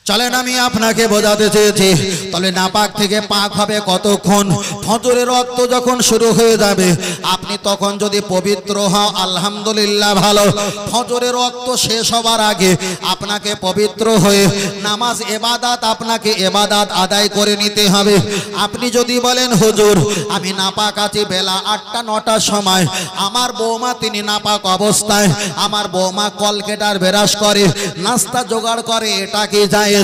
চলেন আমি আপনাকে বোঝাতে চেয়েছি তাহলে নাপাক থেকে পাক হবে কতক্ষণ ফজরের রক্ত যখন শুরু হয়ে যাবে আপনি তখন যদি পবিত্র হও আলহামদুলিল্লাহ ভালো ফজরের রক্ত শেষ হবার আগে আপনাকে পবিত্র হয়ে নামাজ ইবাদত আপনাকে ইবাদত আদায় করে নিতে হবে আপনি যদি বলেন হুজুর আমি নাপাক আছি বেলা 8টা 9টার সময় আমার বৌমা তিনি নাপাক অবস্থায় আমার বৌমা কলকেটার বেরাস করে নাস্তা জোগাড় করে এটা কি যায়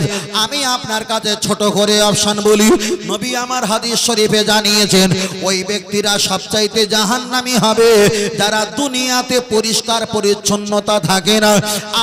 আমি আপনার কাছে ছোট করে অপশন বলি নবী আমার হাদিস শরীফে জানিয়েছেন ওই ব্যক্তিরা সবচাইতে জাহান্নামী হবে যারা দুনিয়াতে পরিষ্কার পরিচ্ছন্নতা থাকে না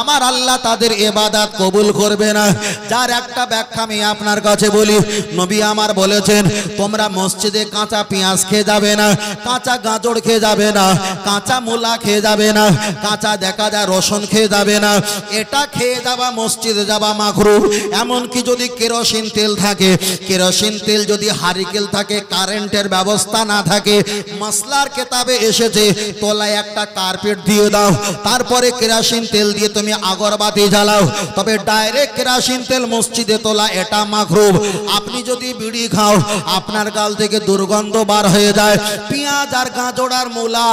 আমার আল্লাহ তাদের ইবাদত কবুল করবে না যার একটা ব্যাখ্যা আমি আপনার কাছে বলি নবী আমার বলেছেন তোমরা মসজিদে কাঁচা পেঁয়াজ খেয়ে যাবে না কাঁচা গাজর খেয়ে যাবে না কাঁচা মূলা খেয়ে যাবে না কাঁচা দেখা যায় রসুন খেয়ে যাবে না এটা খেয়ে যাওয়া মসজিদে যাওয়া মাকরুহ এমনকি যদি কেরোসিন তেল থাকে কেরোসিন তেল যদি হারিকেল থাকে কারেন্টের ব্যবস্থা না থাকে মসলার কিতাবে এসেছে তলায় একটা কার্পেট দিয়ে দাও তারপরে কেরোসিন তেল দিয়ে তুমি আগরবাতি জ্বালাও তবে ডাইরেক্ট কেরোসিন তেল মসজিদে তোলা এটা মাকরুহ আপনি যদি বিড়ি খাও আপনার গাল থেকে দুর্গন্ধ বার হয়ে যায় পেঁয়াজ আর গাজর আর মূলা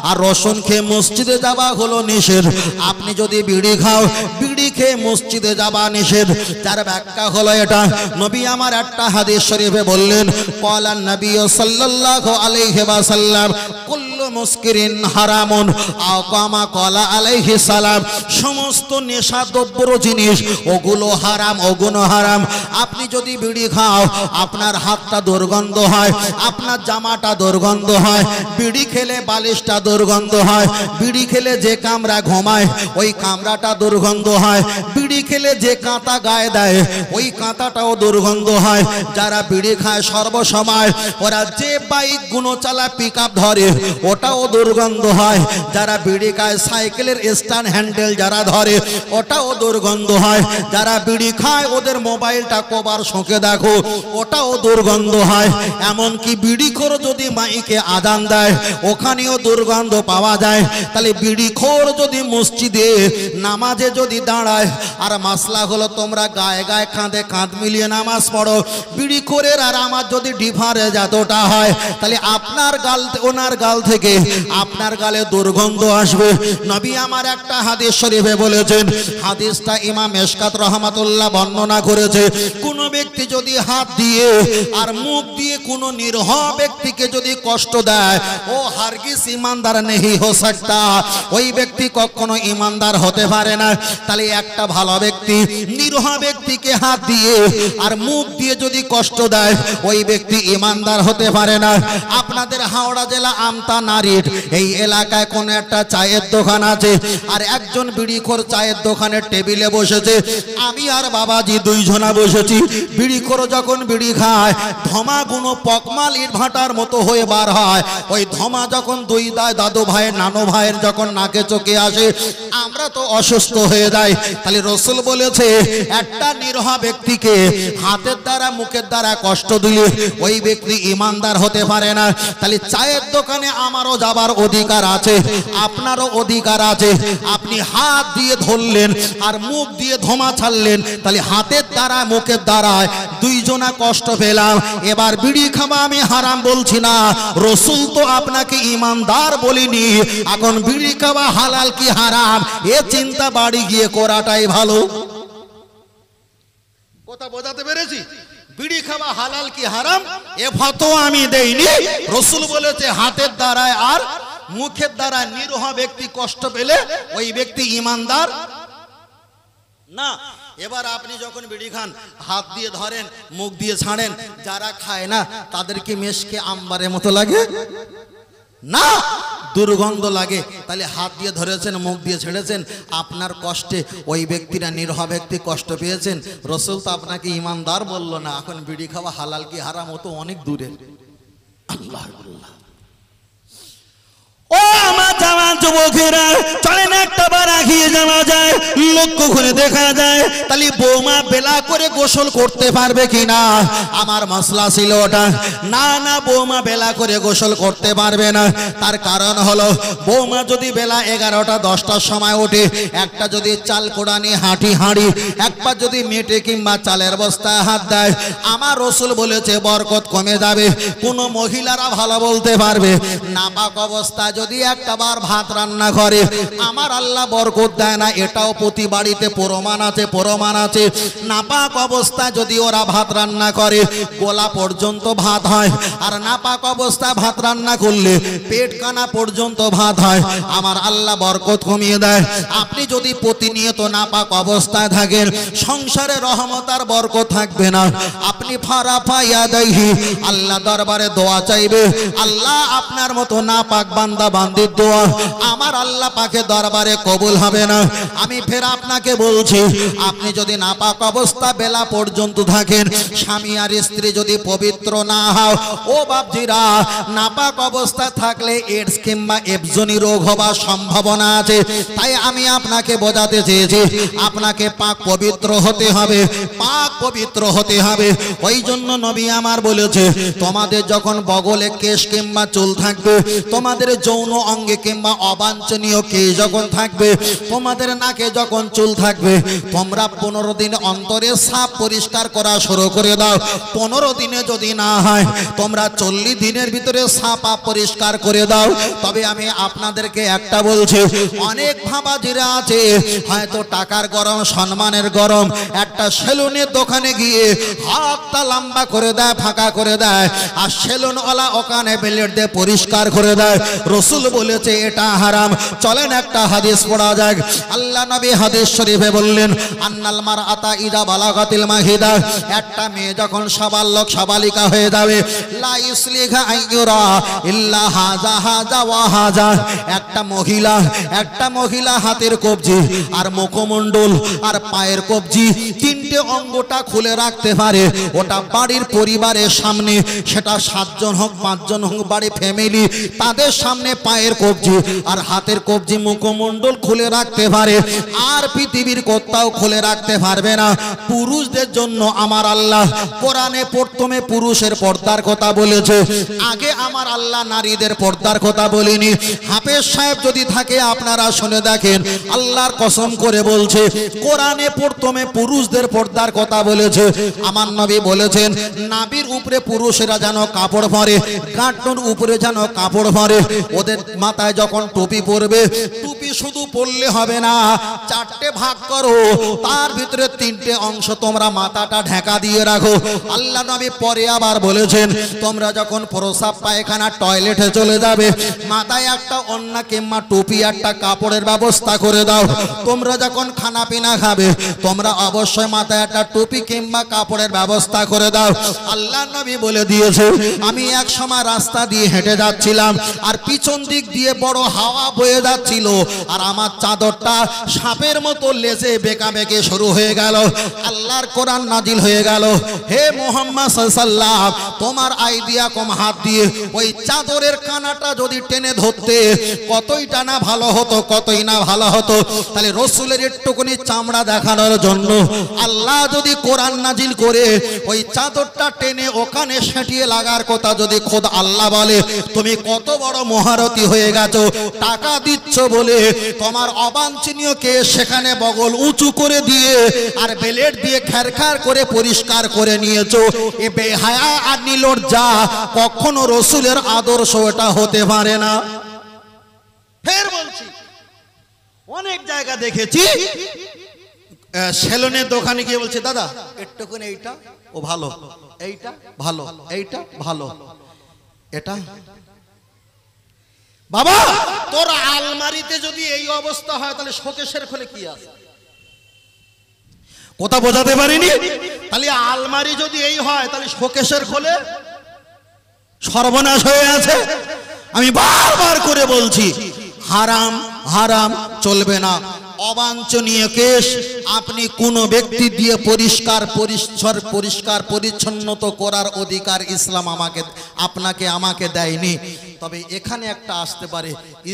আর রসুন খেয়ে মসজিদে যাওয়া হলো নিষেধ আপনি যদি বিড়ি খাও বিড়ি খেয়ে মসজিদে যাওয়া নিষেধ যার ব্যাখ্যা হলো এটা নবী আমার একটা হাদিস শরীফে বললেন ক্বালান নবী সাল্লাল্লাহু আলাইহি ওয়াসাল্লাম কুল্লু মুসকিরিন হারামুন আও কামা ক্বালা আলাইহি সালাম সমস্ত নেশাদ্রব্য জিনিস ওগুলো হারাম ওগুলো হারাম আপনি যদি বিড়ি খাও আপনার হাতটা দুর্গন্ধ হয় আপনার জামাটা দুর্গন্ধ হয় বিড়ি খেলে বালিশটা দুর্গন্ধ হয় বিড়ি খেলে যে কামরা ঘুমায় ওই কামরাটা দুর্গন্ধ হয় বিড়ি খেলে যে কাঁটা গায়ে দেয় ওই কাঁটাটাও দুর্গন্ধ হয় যারা বিড়ি খায় সর্বসময় ওরা যে বাইক গুলো চালা পিকআপ ধরে ওটাও দুর্গন্ধ হয় যারা বিড়ি খায় সাইকেলের স্ট্যান্ড হ্যান্ডেল যারা ধরে ওটাও দুর্গন্ধ হয় যারা বিড়ি খায় ওদের মোবাইলটা কবার শোকে দেখো ওটাও দুর্গন্ধ হয় এমনকি বিড়িখোর যদি মাইকে আজান দেয় ওখানেও দুর্গন্ধ পাওয়া যায় তাহলে বিড়িখোর যদি মসজিদে নামাজে যদি দাঁড়ায় আর মাসলা হলো তোমরা গায়ে গায়ে কাঁধে কাঁধ মিলিয়ে নামাজ পড়ো বিড়িখোরের আর আমার যদি ডিফারেন্স এতটা হয় তাহলে আপনার গাল ওনার গাল থেকে আপনার গালে দুর্গন্ধ আসবে নবী আমার একটা হাদিস শরীফে বলেছেন হাদিসটা ইমাম মেশকাত রহমাতুল্লাহ বর্ণনা করেছে কোন ব্যক্তি যদি হাত দিয়ে আর মুখ দিয়ে কোন নিরহ ব্যক্তিকে যদি কষ্ট দেয় ও হারগিজ ইমানদার নেহি হো সকতা ওই ব্যক্তি কখনো ইমানদার হতে পারে না তাহলে একটা ভালো ব্যক্তি নিরহ ব্যক্তিকে হাত দিয়ে আর মুখ দিয়ে যদি কষ্ট দেয় ওই ব্যক্তি ইমানদার হতে পারে না আপনাদের হাওড়া জেলা আমতা নারিট এই এলাকায় কোন একটা চায়ের দোকান আছে আর একজন বিড়িখোর চায়ের দোকানের টেবিলে বসেছে আমি আর বাবাজি দুইজনা বসেছি বিড়িখোর যখন বিড়ি খায় ধমা গুনো পকমাল ইট ভাটার মতো হয়ে বার হয় ওই ধমা যখন দুই দাদু ভাইয়ের নানো ভাইয়ের যখন নাকে চোখে আসে আমরা তো অসুস্থ হয়ে যাই তাহলে রাসূল বলেছে একটা নিরহ ব্যক্তিকে হাতের দ্বারা মুখের দ্বারা কষ্ট দিলে ওই ব্যক্তি ইমানদার হতে পারে না তাহলে চায়ের দোকানে আমারও যাবার অধিকার আছে আপনারও অধিকার আছে আপনি হাত দিয়ে ধরলেন আর মুখ দিয়ে ধমা ছাড়লেন তাহলে হাতের দ্বারা মুখের দ্বারা দুইজনা কষ্ট পেলাম এবার বিড়ি খাওয়া আমি হারাম বলছি না রাসূল তো আপনাকে ইমানদার বলিনি এখন বিড়ি খাওয়া হালাল কি হারাম এ চিন্তা বাড়ি গিয়ে করাটাই ভালো কথা বোঝাতে পেরেছি বিড়ি খাওয়া হালাল কি হারাম এ ফতোয়া আমি দেইনি রাসূল বলেছে হাতের দ্বারা আর মুখের দ্বারা নিরহ ব্যক্তি কষ্ট পেলে ওই ব্যক্তি ইমানদার না এবার আপনি যখন বিড়ি খান হাত দিয়ে ধরেন মুখ দিয়ে ছাড়েন যারা খায় না তাদের কি মেশকে আম্বারের মতো লাগে না দুর্গন্ধ লাগে তাহলে হাত দিয়ে ধরেছেন মুখ দিয়ে ছেড়েছেন আপনার কষ্টে ওই ব্যক্তিরা নিরহ ব্যক্তি কষ্ট পেয়েছেন রাসূল তো আপনাকে ইমানদার বলল না এখন বিড়ি খাওয়া হালাল কি হারাম ও তো অনেক দূরে আল্লাহ ও আমার জওয়ান যুবকেরা চলেন একটা বার আগিয়ে যাওয়া যায়, লক্ষ্য করে দেখা যায় তাহলে বৌমা বেলা করে গোসল করতে পারবে কিনা। আমার মশলা ছিল ওটা, না না বৌমা বেলা করে গোসল করতে পারবে না। তার কারণ হলো বৌমা যদি বেলা 11টা 10টার সময় ওঠে, একটা যদি চাল কোড়ানি হাঁটি হাঁড়ি একবার যদি মেটে কিংবা চালের বস্তায় হাত দেয়, আমার রসুল বলেছে বরকত কমে যাবে। কোন মহিলারা ভালো বলতে পারবে নাপাক অবস্থা যদি একটা বার ভাত রান্না করে আমার আল্লাহ বরকত দেয় না, এটাও প্রতি বাড়িতে প্রমাণ আছে, প্রমাণ আছে। নাপাক অবস্থা যদি ওরা ভাত রান্না করে গোলা পর্যন্ত ভাত হয়, আর নাপাক অবস্থায় ভাত রান্না করলে পেট কানা পর্যন্ত ভাত হয়, আমার আল্লাহ বরকত কমিয়ে দেয়। আপনি যদি প্রতিনিয়ত নাপাক অবস্থায় থাকেন সংসারে রহমত আর বরকত থাকবে না। আপনি ফারাফা ইয়াদাইহি আল্লাহ দরবারে দোয়া চাইবে, আল্লাহ আপনার মতো নাপাক বান্দা বান্দির দোয়া আমার আল্লাহ পাকে দরবারে কবুল হবে না। আমি ফের আপনাকে বলছি, আপনি যদি নাপাক অবস্থা বেলা পর্যন্ত থাকেন, স্বামী আর স্ত্রী যদি পবিত্র না হও, ও বাপজিরা নাপাক অবস্থা থাকলে এইডস কিংবা এফজনি রোগ হবার সম্ভাবনা আছে। তাই আমি আপনাকে বোঝাতে চেয়েছি আপনাকে পাক পবিত্র হতে হবে, পাক পবিত্র হতে হবে। ওই জন্য নবী আমার বলেছে তোমাদের যখন বগলে কেশ কিংবা চুল থাকবে, তোমাদের যৌন অঙ্গে কিংবা অবাঞ্ছনীয় কেশ যখন থাকবে, তোমাদের নাকে যখন চুল থাকবে, তোমরা 15 দিন অন্তরে সাফ পরিষ্কার করা শুরু করে দাও। 15 দিনে যদি না হয় তোমরা 40 দিনের ভিতরে সাফ পরিষ্কার করে দাও। তবে আমি আপনাদেরকে একটা বলছি, অনেক ভাবাজিরা আছে হয়তো টাকার গরম সম্মানের গরম, একটা সেলুনের দোকানে গিয়ে হাতটা লম্বা করে দেয়, ফাঁকা করে দেয়, আর সেলুনওয়ালা ওখানে ব্লেড দিয়ে পরিষ্কার করে দেয়। রসুল বলেছে এটা হারাম। চলেন একটা হাদিস পড়া যাক। আল্লাহ নবী হাদিস শরীফে বললেন আন্নাল মারআতা ইযা বালাগাতিল মাহিদা, একটা মেয়ে যখন সাবালক সাবালিকা হয়ে যাবে, লা ইসলিহা আইয়ুরা ইল্লা হাজা হাজা ওয়া হাজা, একটা মহিলা হাতের কবজি আর মুখমণ্ডল আর পায়ের কবজি তিনটে অঙ্গটা খুলে রাখতে পারে। ওটা বাড়ির পরিবারের সামনে, সেটা 7 জন হোক 5 জন হোক বাড়ি ফ্যামিলি, তাদের সামনে পায়ের কবজি আর হাতের কবজি মুখমণ্ডল খুলে রাখতে পারে। আর পৃথিবীর কোথাও খুলে রাখতে পারবে না। পুরুষদের জন্য আমার আল্লাহ কোরআনে প্রথমে পুরুষের পর্দার কথা বলেছে, আগে আমার আল্লাহ নারীদের পর্দার কথা বলেনি। হাফেজ সাহেব যদি থাকে আপনারা শুনে দেখেন, আল্লাহর কসম করে বলছে কোরআনে প্রথমে পুরুষদের পর্দার কথা বলেছে। আমার নবী বলেছেন নাভির উপরে পুরুষেরা যেন কাপড় পরে, গাঁটর উপরে যেন কাপড় পরে। ওদের মাথায় যখন টুপি পরবে, টুপি শুধু পরলে হবে না, 4টে ভাগ করো, তার ভিতরে 3টে অংশ তোমরা মাথাটা ঢাকা দিয়ে রাখো। আল্লাহ নবী পরে আবার বলেছেন তোমরা যখন প্রসাব পায়খানা টয়লেটে চলে যাবে, মাথায় একটা ওড়না কিংবা টুপি একটা কাপড়ের ব্যবস্থা করে দাও। তোমরা যখন খানা পিনা খাবে তোমরা অবশ্যই মাথায় একটা টুপি কিংবা কাপড়ের ব্যবস্থা করে দাও। আল্লাহ নবী বলে দিয়েছে আমি এক সময় রাস্তা দিয়ে হেঁটে যাচ্ছিলাম, আর পিছন দিক দিয়ে বড় হাওয়া বয়ে যাচ্ছিল, আর আমার চাদরটা সাপের মতো লেজে বেঁকা বেঁকে শুরু হয়ে গেল। আল্লাহর কোরআন নাজিল হয়ে গেল, হে মুহাম্মদ সাল্লাল্লাহু, তোমার আইডিয়া কম হাত দিয়ে ওই চাদরের কানাটা যদি টেনে ধরতে কতই টানা ভালো হতো, কতই না ভালো হতো। তাহলে রসুলের একটুকুনি চামড়া দেখানোর জন্য আল্লাহ যদি কোরআন নাজিল করে ওই চাদরটা টেনে ওখানে সেটিয়ে লাগার কথা যদি খোদ আল্লাহ বলে, তুমি কত বড় মহারথী হয়ে গেছো। টাকা দিচ্ছ বলে তোমার অবাঞ্ছনীয় কেশ সেখানে বগল উঁচু করে দিয়ে আর ব্লেড দিয়ে খেরখার করে পরিষ্কার করে নিয়েছো। এ বেহায়া আর নির্লজ্জা, কখনো রসুলের আদর্শ এটা হতে পারে না। ফের বলছি অনেক জায়গা দেখেছি, সেলুনের দোকানে গিয়ে বলছে দাদা একটুখানি এইটা ও ভালো, এইটা ভালো, এইটা ভালো, এটা বাবা তোর আলমারিতে যদি এই অবস্থা হয় তাহলে শোকেশের খোলে কি আছে? কথা বোঝাতে পারিনি? তাহলে আলমারি যদি এই হয় তাহলে শোকেশের খোলে সর্বনাশ হয়ে আছে। আমি বারবার করে বলছি হারাম হারাম চলবে না। অবাঞ্ছনীয় কেশ আপনি কোন ব্যক্তি দিয়ে পরিষ্কার পরিচ্ছন্ন করার অধিকার ইসলাম আমাকে আপনাকে আমাকে দেয়নি। তবে এখানে একটা আসতে পারে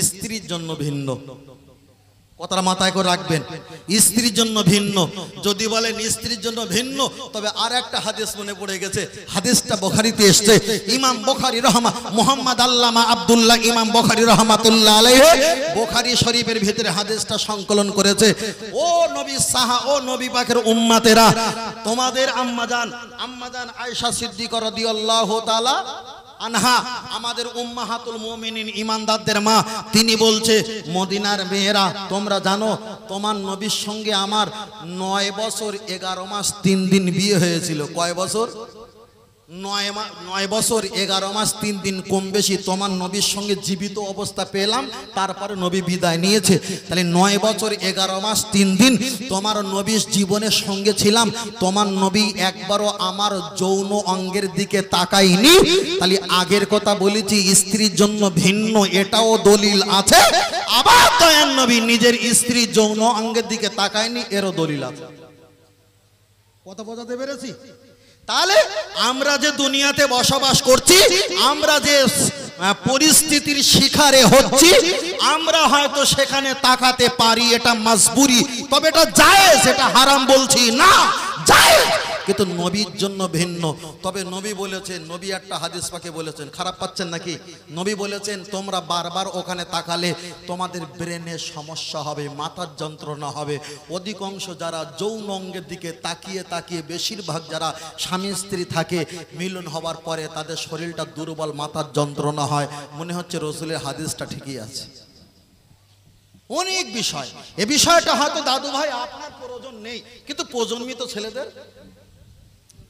স্ত্রীর জন্য ভিন্ন। কথাটা মাথায় করে রাখবেন, স্ত্রীর জন্য ভিন্ন। যদি বলেন স্ত্রীর জন্য ভিন্ন, তবে আর একটা হাদিস মনে পড়ে গেছে। হাদিসটা বুখারীতে এসেছে। ইমাম বুখারী মুহাম্মদ আল্লামা আব্দুল্লাহ ইমাম বুখারী রাহমাতুল্লাহ আলাইহি বুখারী শরীফের ভিতরে হাদিসটা সংকলন করেছে। ও নবী ও নবী পাকের উম্মতেরা, তোমাদের আম্মাজান আয়েশা সিদ্দিকা রাদিয়াল্লাহু তাআলা আনহা, আমাদের উম্মাহাতুল মুমিনিন ইমানদারদের মা, তিনি বলছে, মদিনার মেয়েরা তোমরা জানো তোমার নবীর সঙ্গে আমার 9 বছর 11 মাস 3 দিন বিয়ে হয়েছিল। কয় বছর? 9 বছর 11 মাস 3 দিন, কম বেশি তোমার নবীর সঙ্গে জীবিত অবস্থা পেলাম, তারপরে নবী বিদায় নিয়েছে। তাহলে 9 বছর 11 মাস 3 দিন তোমার নবীর জীবনের সঙ্গে ছিলাম, তোমার নবী একবারও আমার যৌন অঙ্গের দিকে তাকায়নি। তাহলে আগের কথা বলেছি স্ত্রীর জন্য ভিন্ন, এটাও দলিল আছে। আবার দয়ার নবী নিজের স্ত্রীর যৌন অঙ্গের দিকে তাকায়নি, এরও দলিল আছে। কথা বোঝাতে পেরেছি? তাহলে আমরা যে দুনিয়াতে বসবাস করছি, আমরা যে পরিস্থিতির শিকারে হচ্ছি, আমরা হয়তো সেখানে তাকাতে পারি, এটা মজবুরি, তবে এটা জায়েজ, এটা হারাম বলছি না, জায়েজ। কিন্তু নবীর জন্য ভিন্ন। তবে নবী বলেছেন, নবী একটা হাদিস পাকে বলেছেন, খারাপ পাচ্ছেন নাকি? নবী বলেছেন তোমরা বারবার ওখানে তাকালে তোমাদের ব্রেনের সমস্যা হবে, মাথার যন্ত্রণা হবে। অধিকাংশ যারা যৌন অঙ্গের দিকে তাকিয়ে তাকিয়ে, বেশিরভাগ যারা স্বামী স্ত্রী থাকে, মিলন হওয়ার পরে তাদের শরীরটা দুর্বল, মাথার যন্ত্রণা হয়। মনে হচ্ছে রসুলের হাদিসটা ঠিকই আছে। অনেক বিষয়, এ বিষয়টা হয়তো দাদু ভাই আপনার প্রয়োজন নেই, কিন্তু প্রজন্মিত ছেলেদের,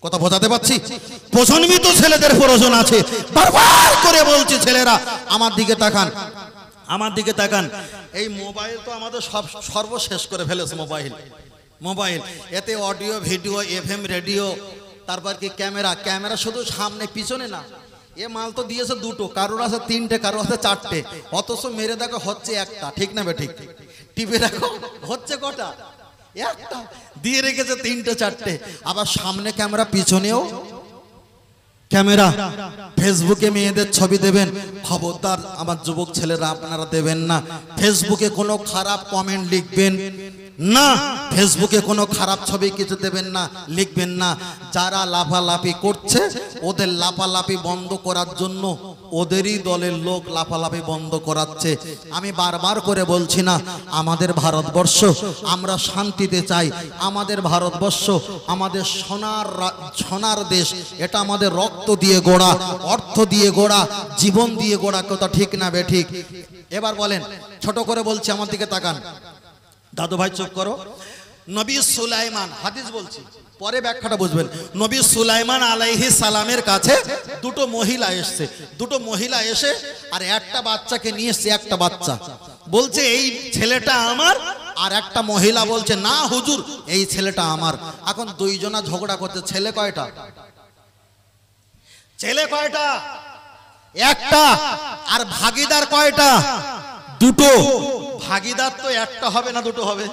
কথা বোঝাতে পারছি, প্রজন্মিত ছেলেদের প্রয়োজন আছে। বারবার করে বলছি ছেলেরা আমার দিকে তাকান, আমার দিকে তাকান। এই মোবাইল তো আমাদের সর্বশেষ করে ফেলেছে। মোবাইল এতে অডিও ভিডিও, FM রেডিও, তারপর কি ক্যামেরা শুধু সামনে পিছনে না। এ মাল তো দিয়েছে দুটো, কারোর আছে 3টে, কারোর আছে 4টে, অথচ মেরে দেখো হচ্ছে একটা। ঠিক না বেঠিক? টিপে দেখো হচ্ছে কটা? একটা। দিয়ে রেখেছে 3টে 4টে। আবার সামনে ক্যামেরা, পিছনেও ক্যামেরা। ফেসবুকে মেয়েদের ছবি দেবেন, খবরদার আমার যুবক ছেলেরা আপনারা দেবেন না। ফেসবুকে কোনো খারাপ কমেন্ট লিখবেন না, ফেসবুকে কোনো খারাপ ছবি কিছু দেবেন না, লিখবেন না। যারা লাফালাফি করছে ওদের লাফালাফি বন্ধ করার জন্য ওদেরই দলের লোক লাফালাফি বন্ধ করাচ্ছে। আমি বারবার করে বলছি না, আমাদের ভারতবর্ষ, আমরা শান্তিতে চাই। আমাদের ভারতবর্ষ আমাদের সোনার দেশ, এটা আমাদের রক্ত দিয়ে গড়া, অর্থ দিয়ে গড়া, জীবন দিয়ে গড়া। কথা ঠিক না বেঠিক? এবার বলেন, ছোট করে বলছি, আমার দিকে তাকান। দাদু ভাই চুপ করো। নবী সুলাইমান, হাদিস বলছি, পরে ব্যাখ্যাটা বুঝবেন। নবী সুলাইমান আলাইহিস সালামের কাছে দুটো মহিলা এসেছে। দুটো মহিলা এসে আর একটা বাচ্চাকে নিয়ে এসেছে। একটা বাচ্চা বলছে এই ছেলেটা আমার, আর একটা মহিলা বলছে না হুজুর এই ছেলেটা আমার। এখন দুইজনা ঝগড়া করতে। ছেলে কয়টা? ছেলে কয়টা? একটা। আর ভাগীদার কয়টা? দুটো। ভাগীদার তো একটা হবে না, দুটো হবে?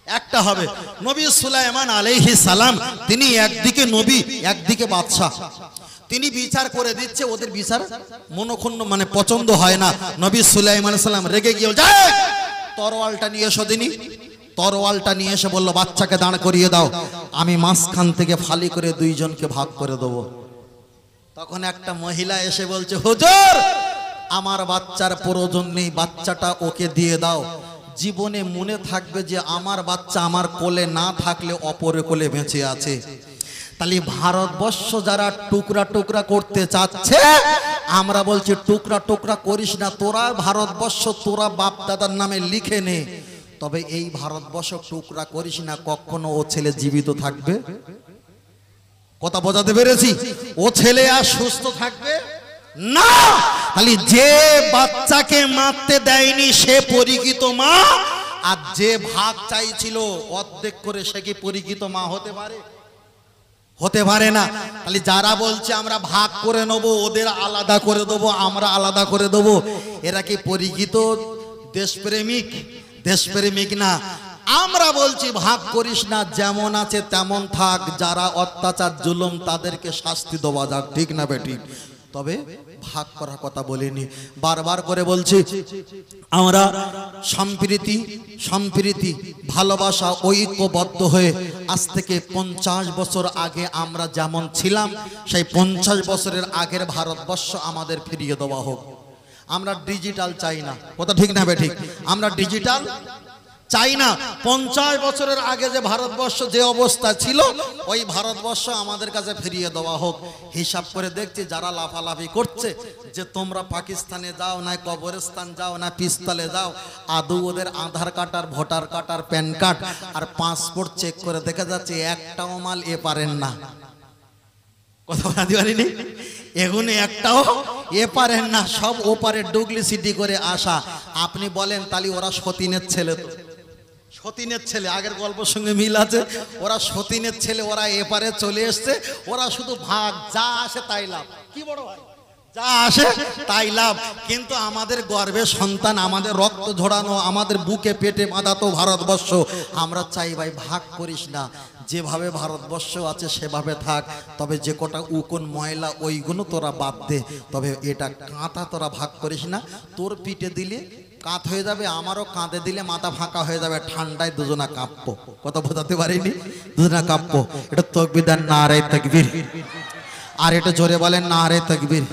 একটা হবে। নবী সুলাইমান আলাইহিস সালাম, তিনি একদিকে নবী, একদিকে বাদশা। তিনি বিচার করে দিচ্ছে, ওদের বিচার মনক্ষুণ্ণ, মানে পছন্দ হয় না। নবী সুলাইমান আলাইহিস সালাম রেগে গিয়ে যায়, তরোয়ালটা নিয়ে এসো। তিনি তরোয়ালটা নিয়ে এসে বলল, বাচ্চাকে দাঁড় করিয়ে দাও, আমি মাঝখান থেকে ফালি করে দুইজনকে ভাগ করে দেবো। তখন একটা মহিলা এসে বলছে, হুজুর আমার বাচ্চার প্রয়োজন নেই, বাচ্চাটা ওকে দিয়ে দাও। জীবনে মনে থাকবে যে আমার বাচ্চা আমার কোলে না থাকলে অপরের কোলে বেঁচে আছে। তাহলে ভারতবর্ষ যারা টুকরা টুকরা করতে চাচ্ছে, আমরা বলছি টুকরা টুকরা করিস না। তোরা ভারতবর্ষ তোরা বাপ দাদার নামে লিখে নে, তবে এই ভারতবর্ষ টুকরা করিস না। কখনো ও ছেলে জীবিত থাকবে? কথা বোঝাতে পেরেছি? ও ছেলে আর সুস্থ থাকবে না। তাহলে যে বাচ্চাকে মারতে দেয়নি সে পরিচিত মা, আর যে ভাগ চাইছিল অর্ধেক করে সে কি পরিচিত মা হতে পারে? হতে পারে না। তাহলে যারা বলছে আমরা ভাগ করে নেবো, ওদের আলাদা করে দেবো, আমরা আলাদা করে দেবো, এরা কি পরিচিত দেশপ্রেমিক? দেশপ্রেমিক না। আমরা বলছি ভাগ করিস না, যেমন আছে তেমন থাক। যারা অত্যাচার জুলুম তাদেরকে শাস্তি দেওয়া যাক। ঠিক না বেঠিক? তবে ভাগ করার কথা বলিনি। বারবার করে বলছি, আমরা সম্প্রীতি ভালোবাসা ঐক্যবদ্ধ হয়ে আজ থেকে 50 বছর আগে আমরা যেমন ছিলাম, সেই 50 বছরের আগের ভারতবর্ষ আমাদের ফিরিয়ে দেওয়া হোক। আমরা ডিজিটাল চাই না, কথা ঠিক না ঠিক? আমরা ডিজিটাল চাই না। 50 বছরের আগে যে ভারতবর্ষ যে অবস্থা ছিল, ওই ভারতবর্ষ আমাদের কাছে ফিরিয়ে দেওয়া হোক। হিসাব করে দেখছি যারা লাফালাফি করছে যে তোমরা পাকিস্তানে যাও না, কবরস্থান যাও না, পিস্তলে যাও, আদৌ ওদের আধার কার্ড আর ভোটার কার্ড আর প্যান কার্ড আর পাসপোর্ট চেক করে দেখা যাচ্ছে একটাও মাল এ পারেন না। কথা বলতে পারিনি, এগুলো একটাও এ পারেন না, সব ওপারে ডুপ্লিসিটি করে আসা। আপনি বলেন তাহলে ওরা সতীনের ছেলে, তো সতীনের ছেলে, আগের গল্পের সঙ্গে মিল আছে। ওরা সতীনের ছেলে, ওরা এপারে চলে এসছে, ওরা শুধু ভাগ, যা আসে তাই লাভ। কি বড় ভাই, যা আসে তাই লাভ। কিন্তু আমাদের গর্ভের সন্তান, আমাদের রক্ত ঝরানো, আমাদের বুকে পেটে বাঁধা তো ভারতবর্ষ। আমরা চাই ভাই ভাগ করিস না, যেভাবে ভারতবর্ষ আছে সেভাবে থাক, তবে যে কটা উকন ময়লা ওইগুলো তোরা বাদ দে, তবে এটা কাঁথা তোরা ভাগ করিস না। তোর পিঠে দিলে কাঁধ হয়ে যাবে, আমারও কাঁধে দিলে মাথা ফাঁকা হয়ে যাবে, ঠান্ডায় দুজনা কাঁপবো। কথা বোঝাতে পারিনি? দুজনা কাঁপবো। এটা তাকবীর দেন, নারে তাকবীর। আর এটা জোরে বলেন, নারে তাকবীর।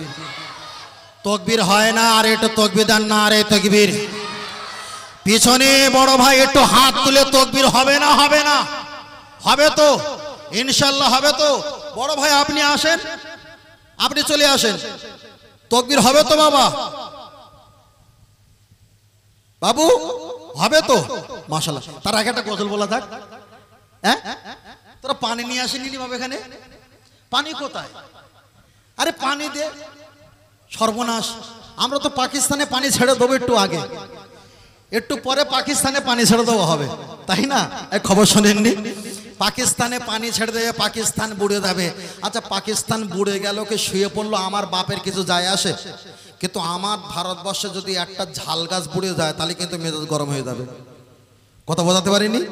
তাকবীর হয় না, আর এটা তাকবীর দেন, নারে তাকবীর। পিছনে বড় ভাই একটু হাত তুলে তাকবীর হবে না? হবে না? হবে তো ইনশাআল্লাহ, হবে তো। বড় ভাই আপনি আসেন, আপনি চলে আসেন, তাকবীর হবে তো বাবা? বাবু হবে তো? মাশাআল্লাহ। তার আগে একটা গজল বলা থাক। হ্যাঁ, তোরা পানি নিয়ে আসেনি বাবা এখানে? পানি কোথায়? আরে পানি দে। সর্বনাশ, আমরা তো পাকিস্তানে পানি ছেড়ে দেবো একটু আগে, একটু পরে পাকিস্তানে পানি ছেড়ে দেওয়া হবে, তাই না? এই খবর শোনেননি? পাকিস্তানে পানি ছেড়ে দেবে, পাকিস্তান বুড়ে যাবে। আচ্ছা, পাকিস্তান বুড়ে গেল, কে শুয়ে পড়লো, আমার বাপের কিছু যায় আসে? কিন্তু আমার ভারতবর্ষে যদি একটা ঝাল গাছ বুড়ে যায়, তাহলে কিন্তু মেজাজ গরম হয়ে যাবে। কথা বোঝাতে পারিনি?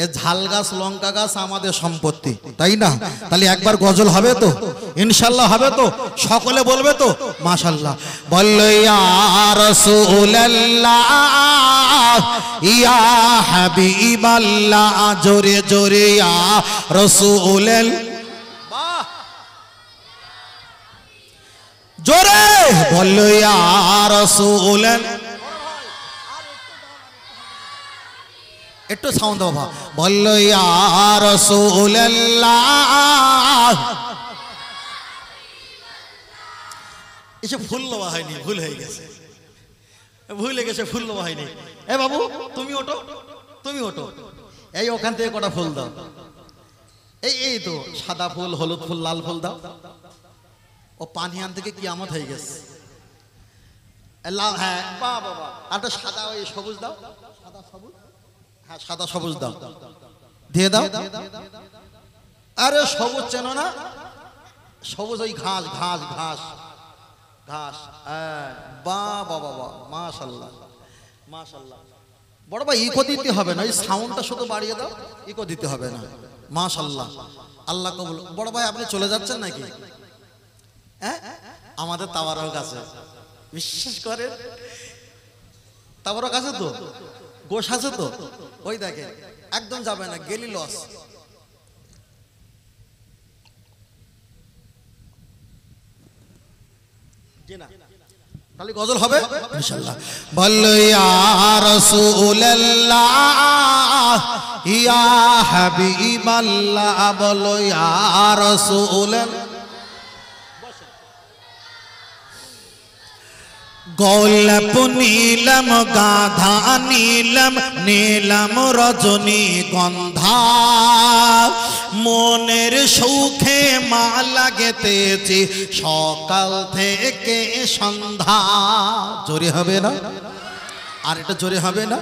এ ঝাল গাছ, লঙ্কা গাছ আমাদের সম্পত্তি, তাই না? তাহলে একবার গজল হবে তো ইনশাআল্লাহ? হবে তো? সকলে বলবে তো মাশাআল্লাহ? বললো ইয়া রাসূলুল্লাহ, ইয়া হাবিবাল্লাহ, জোরে জোরে ইয়া রাসূলুল্লাহ। বাহ, জোরে বললো ইয়া রাসূলুল্লাহ। একটু সাউন্ড বাবা। বললো ইয়া রাসূলুল্লাহ। এসে ফুল লওয়া হয়নি, ভুল হয়ে গেছে, ভুলে গেছে, ফুল লওয়া হয়নি। এ বাবু তুমি ওঠো, তুমি ওঠো, এই ওখান থেকে কটা ফুল দাও। এই তো সাদা ফুল, হলুদ ফুল, লাল ফুল দাও। ও পানি আন থেকে কিয়ামত হয়ে গেছে। লাল, হ্যাঁ বাবা, আর সাদা, ওই সবুজ দাও, সাদা সবুজ, হ্যাঁ সাদা সবুজ দাও, দিয়ে দাও। আরে সবুজ চেনো না? সবুজ ওই ঘাস, ঘাস ঘাস ঘাস। বাবা বাবা, মাশাআল্লাহ মাশাআল্লাহ। বড় ভাই ইকো দিতে হবে না, ওই সাউন্ডটা শুধু বাড়িয়ে দাও, ইকো দিতে হবে না। মাশাআল্লাহ, আল্লাহ কবুল। বড় ভাই আপনি চলে যাচ্ছেন নাকি? হ্যাঁ, আমাদের তাওয়ারক আছে, বিশ্বাস করে তাওয়ারক আছে তো, গোশ আছে তো, ওই দেখে একদম যাবে না, গেলি লস। তাহলে গজল হবে ইনশাআল্লাহ। বলো ইয়া রাসূলুল্লাহ, ইয়া হাবিবাল্লাহ, বলো ইয়া রাসূলুল্লাহ। গোলাপ নীলম, গাধা নীলম, নীলম রজনী গন্ধা, মনের সুখে মালা গেঁথেছি সকাল থেকে সন্ধ্যা। জোরে হবে না? আর এটা জোরে হবে না?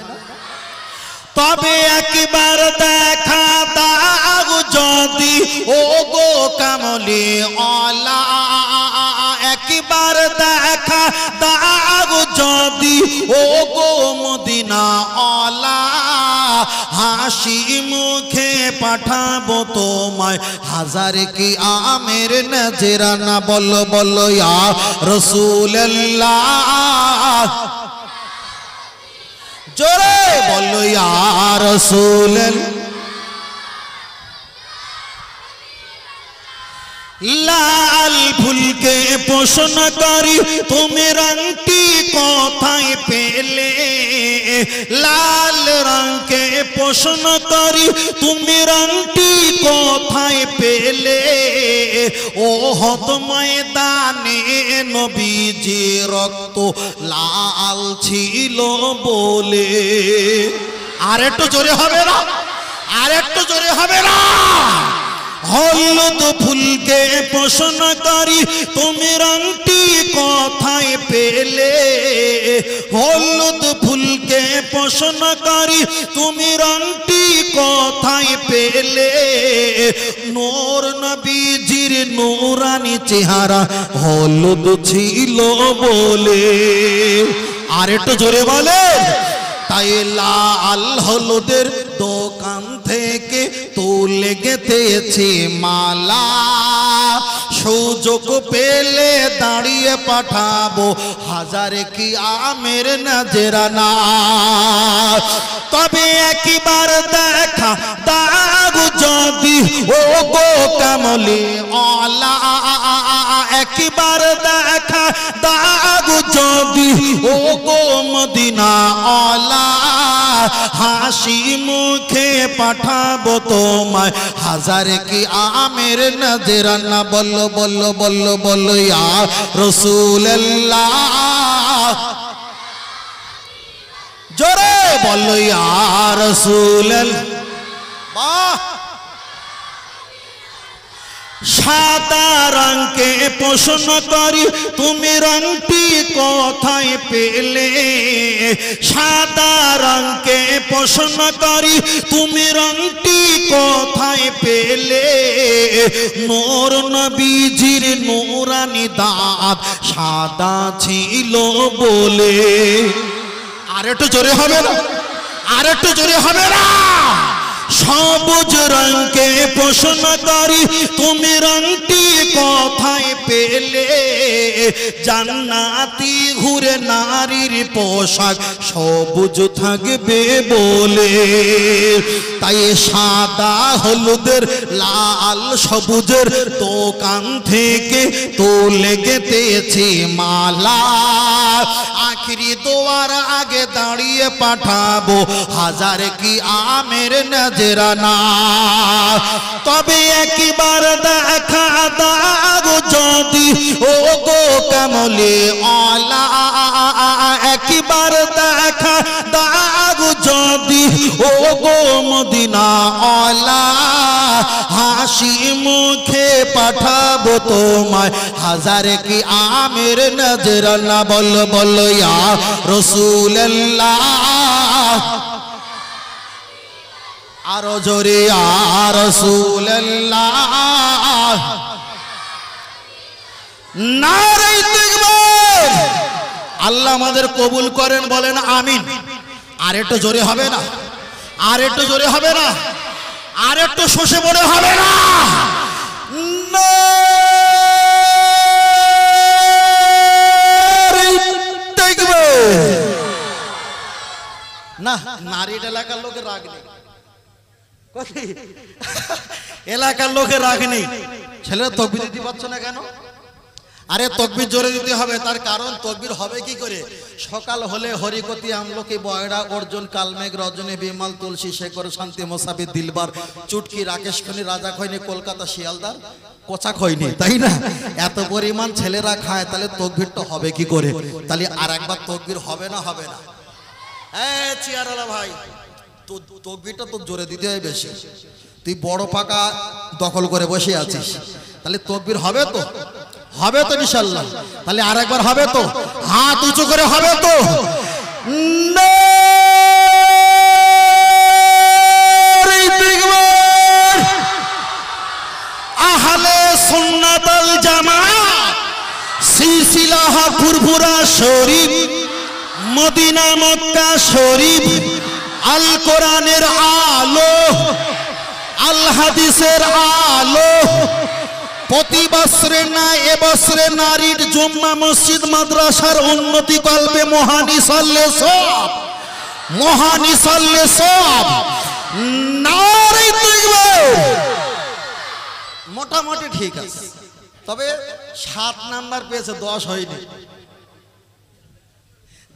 তবে একবার দেখা দাও যদি ও গো কামলি ওয়ালা, একবার দেখা দাও যদি ও গো মদিনা ওয়ালা, হাসি মুখে পাঠাবো তোমায় হাজার কি আমের নজরানা বলো বলো ইয়া রাসূলুল্লাহ জোরে বলো ইয়া রাসূলুল্লাহ লাল ফুলকে প্রশ্ন করি তুমি রংটি কোথায় পেলে লাল রঙকে প্রশ্ন করি তুমি রংটি কোথায় পেলে ও হত ময়দানে নবীজি রক্ত লাল ছিল বলে আর একটু জোরে হবে না আর একটু জোরে হবে না হলুদ ফুলকে প্রশ্ন করি তুমি রংটি কোথায় পেলে হলুদ ফুলকে প্রশ্ন করি তুমি রংটি কোথায় পেলে নূর নবীজির নূরানি চেহারা হলুদ ছিল বলে আর একটু জোরে বলে তাই লাল হলুদের দোকান থেকে তুলে গেথেছি মালা সুযোগ পেলে দাঁড়িয়ে পাঠাবো হাজার কি আমের নজরানা তবে একবার দেখা দাও যদি ও গো কামলি আলা একবার দেখা দাও যদি ও গো মদিনা আলা হাসি মুখে পাঠাবো তোমায় হাজার কি আমের নজরানা বলো বলো বলো বলো ইয়া রাসূলুল্লাহ জোরে বলো ইয়া রাসূলুল্লাহ বাহ সাদা রঙকে প্রশ্ন করি তুমি রংটি কোথায় পেলে সাদা রঙকে প্রশ্ন করি তুমি রংটি কোথায় পেলে নূর নবীজির নূরানি দাঁত সাদা ছিল বলে আর একটু জোরে হবে না আর একটু জোরে হবে না সবুজ রঙকে প্রশ্ন করি তুমি রংটি কোথায় পেলে জান্নাতি ঘুরে নারীর পোশাক সবুজ থাকবে বলে তাই সাদা হলুদের লাল সবুজের দোকান থেকে তুলে গেথেছি মালা আখিরি দোয়ার আগে দাঁড়িয়ে পাঠাবো হাজার কি আমের নজরানা তবে একবার দেখা দাও যদি ও গো কামলি আলা একবার দেখা দাও যদি ও গো মদিনা আলা হাসি মুখে পাঠাবো তোমায় হাজার কি আমের নজরানা বলো বলো ইয়া রাসূলুল্লাহ আরো জোরে ইয়া রাসূলুল্লাহ নারে তাকবীর আল্লাহ আমাদের কবুল করেন বলেন আমিন আর একটু জোরে হবে না আর একটু জোরে হবে না আর একটু শোষে পড়ে হবে না না নারীর এলাকার লোকের রাগ নেই এলাকার লোকের রাগ নেই ছেলেরা তকবির দিতে পারছো না কেন আরে তকবির জোরে দিতে হবে তার কারণ তকবির হবে কি করে সকাল হলে হরিকতি আমলকি বয়রা অর্জুন কালমেঘ রজনী বিমল তুলসী শেখর শান্তি মোসাফির দিলবার চুটকি রাকেশ খনি রাজা খৈনি কলকাতা শিয়ালদার কোচা খৈনি তাই না এত পরিমাণ ছেলেরা খায় তাহলে তকবিরটা হবে কি করে তাহলে আর একবার তকবির হবে না হবে না এই চিয়ারওয়ালা ভাই তো তকবিরটা তো জোরে দিতে হয় বেশি তুই বড় ফাঁকা দখল করে বসে আছিস তাহলে তকবির হবে তো ইনশাআল্লাহ তাহলে আরেকবার হবে তো হাত উঁচু করে হবে তো আহলে সুন্নাত ওয়াল জামাত সিলসিলাহ ফুরফুরা শরীফ মদিনা মক্কা শরীফ আল কোরআনের আলো আল হাদিসের আলো। প্রতি বছরে না এবছরে নারীর জুম্মা মসজিদ মাদ্রাসার উন্নতি কল্পে মহানিসাল্লে সব, মহানিসাল্লে সব নারী তাকবীর। মোটামুটি ঠিক আছে, তবে 7 নাম্বার পেয়েছে, 10 হয়নি।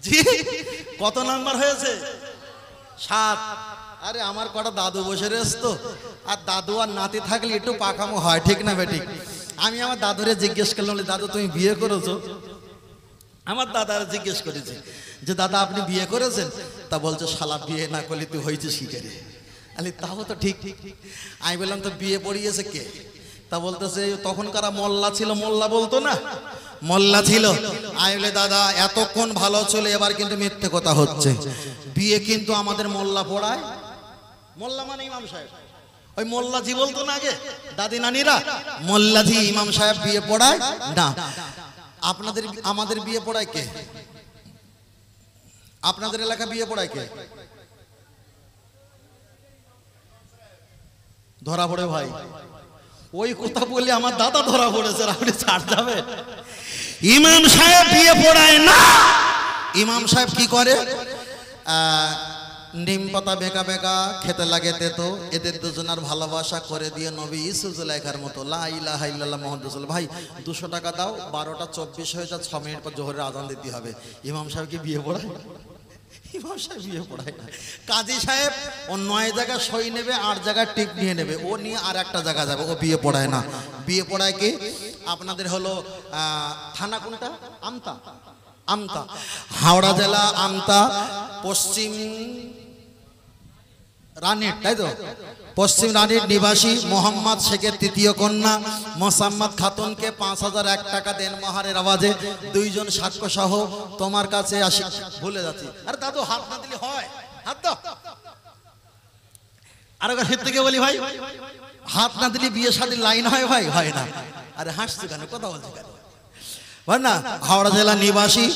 জি কত নাম্বার হয়েছে? 7। আরে আমার কটা দাদু বসে রয়েছে তো, আর দাদু আর নাতি থাকলে একটু পাকামো হয়, ঠিক না বেঠিক? আমি আমার দাদুরে জিজ্ঞেস করলাম, দাদু তুমি বিয়ে করেছো? আমার দাদারে জিজ্ঞেস করেছি যে দাদা আপনি বিয়ে করেছেন? তা বলছে শালা বিয়ে না করলে তুই হয়েছে শিকারে। আরে তাও তো ঠিক। আমি বললাম তো বিয়ে পড়িয়েছে কে? তা বলতেছে তখনকার মোল্লা ছিল, মোল্লা বলতো না, মোল্লা ছিল। আমি বলে দাদা এতক্ষণ ভালো ছিল, এবার কিন্তু মিথ্যে কথা হচ্ছে। বিয়ে কিন্তু আমাদের মোল্লা পড়ায়। মোল্লা মানে ইমাম সাহেব, ওই মোল্লাজি বলতো না আগে দাদি নানিরা, মোল্লাজি ইমাম সাহেব বিয়ে পড়ায় না। আপনাদের আমাদের বিয়ে পড়ায় কে? আপনাদের এলাকা বিয়ে পড়ায় কে? ধরা পড়ে ভাই, ওই কথা বলে আমার দাদা ধরা পড়েছে, আপনি ছাড় যাবে? ইমাম সাহেব বিয়ে পড়ায় না। ইমাম সাহেব কি করে? নিম পাতা বেঁকা বেঁকা খেতে লাগে তেতো, এদের দুজনের ভালোবাসা করে দিয়ে নবী ইউসুফ জুলাইখার মতো লা ইলাহা ইল্লাল্লাহ মুহাম্মাদুর রাসূলুল্লাহ। ভাই 200 টাকা দাও, 12টা 24 হয়ে যায়, 6 মিনিট পর জোহরের আজান দিতে হবে। ইমাম সাহেব কি বিয়ে পড়ায়? ইমাম সাহেব বিয়ে পড়ায় না। কাজী সাহেব ও 9 জায়গায় সই নেবে, 8 জায়গায় টিপ নিয়ে নেবে, ও নিয়ে আর একটা জায়গা যাবে, ও বিয়ে পড়ায় না। বিয়ে পড়ায় কি? আপনাদের হলো থানা কোনটা? আমতা। আমতা, হাওড়া জেলা আমতা, পশ্চিম রানীর, তাই তো? পশ্চিম রানীর নিবাসী মোহাম্মদ শেখের তৃতীয় কন্যা মোসাম্মদ খাতুনকে 5001 টাকা দেন মহারের আওয়াজে 2 জন সাক্ষ্য সহ তোমার কাছে আসি। ভুলে যাচ্ছি। আরে দাদু হাত না দিলে হয়? হাত দাও। আর ওকে ফির থেকে বলি ভাই, হাত না দিলে বিয়ে শাদীর লাইন হয় ভাই? হয় না। আরে হাসছে কেন, কথা বলছে কেন? না, হাওড়া জেলা নিবাসী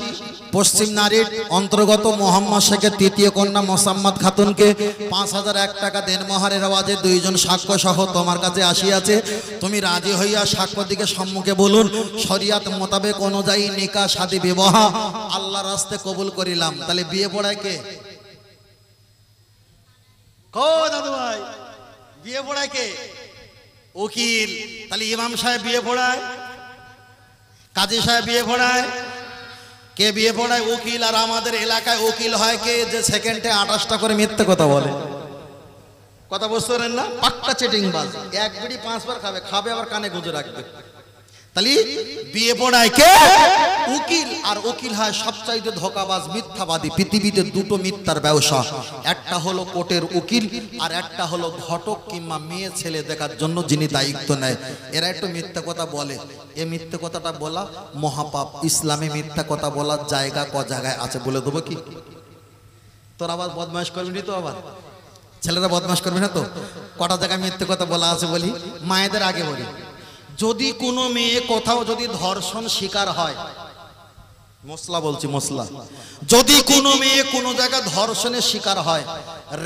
পশ্চিম নারীর অন্তর্গত মোহাম্মদ শেখের তৃতীয় কন্যা মোসাম্মদ খাতুনকে 5001 টাকা দেন মহারের আওয়াজে 2 জন সাক্ষ্য সহ তোমার কাছে আসিয়াছে। তুমি রাজি হইয়া সাক্ষ্য দিকে সম্মুখে বলুন, শরিয়াত মোতাবেক অনুযায়ী নিকাহ শাদী বিবাহ আল্লাহর রাস্তায় কবুল করিলাম। তাহলে বিয়ে পড়ায় কে? কো দাদু ভাই, বিয়ে পড়ায় কে? উকিল। তাহলে ইমাম সাহেব বিয়ে পড়ায়, কাজী সাহেব বিয়ে পড়ায়, কে বিয়ে পড়ায়? উকিল। আর আমাদের এলাকায় উকিল হয় কে? যে সেকেন্ডে 28টা করে মিথ্যে কথা বলে। কথা বুঝতে পারেন না? পাক্কা চিটিংবাজ, 1 বিড়ি 5 বার খাবে, খাবে আবার কানে গুঁজে রাখবে। তাহলে বিয়ে পড়ায় কে? উকিল। আর উকিল হয় সবচাইতে ধোঁকাবাজ, মিথ্যাবাদী। পৃথিবীতে 2টো মিথ্যার ব্যবসা, একটা হলো কোর্টের উকিল, আর একটা হলো ঘটক কিংবা মেয়ে ছেলে দেখার জন্য যিনি দায়িত্ব নেয়। এরা একটু মিথ্যা কথা বলে। এই মিথ্যা কথাটা বলা মহাপাপ। ইসলামে মিথ্যা কথা বলার জায়গা ক জায়গায় আছে বলে দেবো কি? তোর আবার বদমাইশ করবি নি তো? আবার ছেলেরা বদমাইশ করবি না তো? কটা জায়গায় মিথ্যা কথা বলা আছে বলি। মায়েদের আগে বলি, যদি কোনো মেয়ে কোথাও যদি ধর্ষণ শিকার হয়, মশলা বলছি মশলা, যদি কোনো মেয়ে কোনো জায়গায় ধর্ষণের শিকার হয়,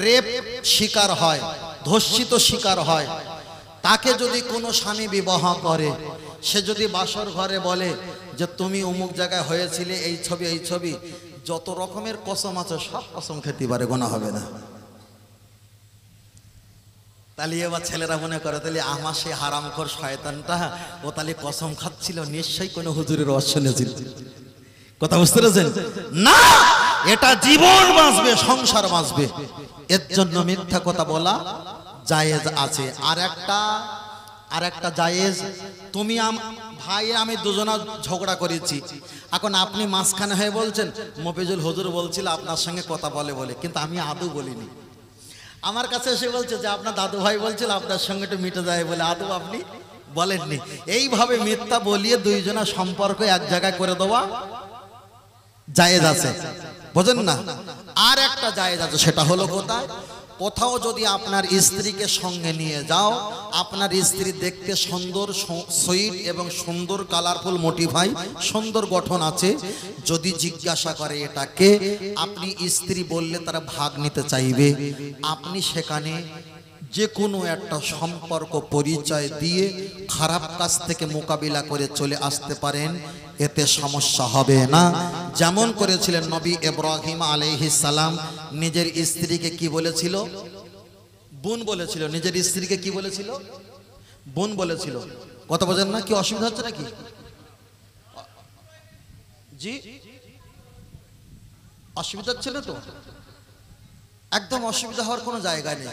রেপ শিকার হয়, ধর্ষিত শিকার হয়, তাকে যদি কোনো স্বামী বিবাহ করে, সে যদি বাসর ঘরে বলে যে তুমি অমুক জায়গায় হয়েছিলে, এই ছবি এই ছবি, যত রকমের কসম আছে সব কসম খেতে পারে, গোনা হবে না। তাহলে এবার ছেলেরা মনে করে তাহলে আমার সে হারামখোর শয়তানটা ও তাহলে কসম খাচ্ছিল, নিশ্চয়ই কোনো হুজুরের রস শুনেছিল। কথা বুঝতে পেরেছেন না? এটা জীবন বাঁচবে, সংসার বাঁচবে, এর জন্য মিথ্যা কথা বলা জায়েজ আছে। আর একটা জায়েজ, তুমি ভাই আমি দুজনা ঝগড়া করেছি, এখন আপনি মাঝখানে হয়ে বলছেন মফিজুল হুজুর বলছিল আপনার সঙ্গে কথা বলে বলে, কিন্তু আমি আদৌ বলিনি। আমার কাছে এসে বলছে যে আপনার দাদু ভাই বলছিল আপনার সঙ্গে একটু মিটে যায় বলে, আদৌ আপনি বলেননি। এইভাবে মিথ্যা বলিয়ে 2 জনের সম্পর্ক এক জায়গায় করে দেওয়া জায়েজ আছে, বুঝেন না? আর একটা জায়েজ আছে, সেটা হলো কোথাও যদি আপনার স্ত্রীকে সঙ্গে নিয়ে যাও, আপনার স্ত্রী দেখতে সুন্দর, সুইট এবং সুন্দর কালারফুল, মোটিভাই, সুন্দর গঠন আছে, যদি জিজ্ঞাসা করে এটাকে, আপনি স্ত্রী বললে তারা ভাগ নিতে চাইবে, আপনি সেখানে যে কোনো একটা সম্পর্ক পরিচয় দিয়ে খারাপ কাজ থেকে মোকাবিলা করে চলে আসতে পারেন, এতে সমস্যা হবে না। যেমন করেছিলেন নবী ইব্রাহিম আলাইহিস সালাম, নিজের স্ত্রীকে কি বলেছিল? বোন বলেছিল। নিজের স্ত্রীকে কি বলেছিল? বোন বলেছিল। কথা বোঝেন না? কি অসুবিধা হচ্ছে নাকি? জি, অসুবিধা হচ্ছে না তো? একদম অসুবিধা হওয়ার কোনো জায়গা নেই।